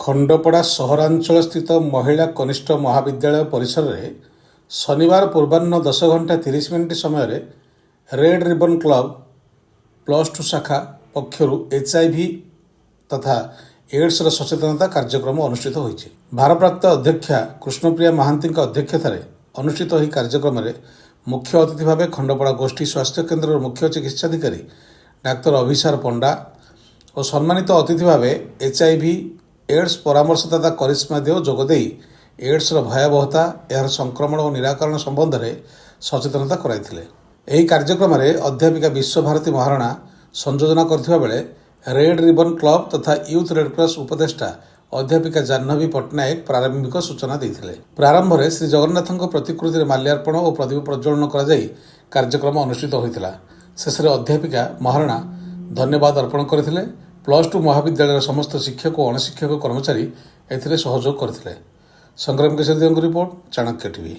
ଖଣ୍ଡପଡ଼ା ସହରାଞ୍ଚଳସ୍ଥିତ ମହିଳା କନିଷ୍ଠ ମହାବିଦ୍ୟାଳୟ ପରିସରରେ ଶନିବାର ପୂର୍ବାହ୍ନ 10 ଘଣ୍ଟା 30 ମିନିଟ୍ ସମୟରେ ରେଡ୍ ରିବନ୍ କ୍ଲବ +2 ଶାଖା ପକ୍ଷରୁ HIV ତଥା ଏଡ୍ସର ସଚେତନତା କାର୍ଯ୍ୟକ୍ରମ ଅନୁଷ୍ଠିତ ହୋଇଛି। ଭାରପ୍ରାପ୍ତ ଅଧ୍ୟକ୍ଷା କୃଷ୍ଣପ୍ରିୟା ମହାନ୍ତିଙ୍କ ଅଧ୍ୟକ୍ଷତାରେ ଅନୁଷ୍ଠିତ ଏହି କାର୍ଯ୍ୟକ୍ରମରେ ମୁଖ୍ୟ ଅତିଥି ଭାବେ ଖଣ୍ଡପଡ଼ା ଗୋଷ୍ଠୀ ସ୍ୱାସ୍ଥ୍ୟ କେନ୍ଦ୍ରର ମୁଖ୍ୟ ଚିକିତ୍ସାଧିକାରୀ ଡାକ୍ତର ଅଭିସାର ପଣ୍ଡା ଓ ସମ୍ମାନିତ ଅତିଥି ଭାବେ HIV ଏଡ୍ସ ପରାମର୍ଶଦାତା କରିଶ୍ମା ଦେଓ ଯୋଗଦେଇ ଏଡ୍ସର ଭୟାବହତା, ଏହାର ସଂକ୍ରମଣ ଓ ନିରାକରଣ ସମ୍ବନ୍ଧରେ ସଚେତନତା କରାଇଥିଲେ। ଏହି କାର୍ଯ୍ୟକ୍ରମରେ ଅଧ୍ୟାପିକା ବିଶ୍ୱଭାରତୀ ମହାରଣା ସଂଯୋଜନା କରିଥିବା ବେଳେ ରେଡ୍ ରିବନ୍ କ୍ଲବ ତଥା ୟୁଥ୍ ରେଡ୍କ୍ରସ ଉପଦେଷ୍ଟା ଅଧ୍ୟାପିକା ଜାହ୍ନବୀ ପଟ୍ଟନାୟକ ପ୍ରାରମ୍ଭିକ ସୂଚନା ଦେଇଥିଲେ। ପ୍ରାରମ୍ଭରେ ଶ୍ରୀ ଜଗନ୍ନାଥଙ୍କ ପ୍ରତିକୃତିରେ ମାଲ୍ୟାର୍ପଣ ଓ ପ୍ରଦୀପ ପ୍ରଜ୍ୱଳନ କରାଯାଇ କାର୍ଯ୍ୟକ୍ରମ ଅନୁଷ୍ଠିତ ହୋଇଥିଲା। ଶେଷରେ ଅଧ୍ୟାପିକା ମହାରଣା ଧନ୍ୟବାଦ ଅର୍ପଣ କରିଥିଲେ। +2 ମହାବିଦ୍ୟାଳୟର ସମସ୍ତ ଶିକ୍ଷକ ଓ ଅଣଶିକ୍ଷକ କର୍ମଚାରୀ ଏଥିରେ ସହଯୋଗ କରିଥିଲେ। Sangram Keshari ଦେଓଙ୍କ report, Chanakya TV.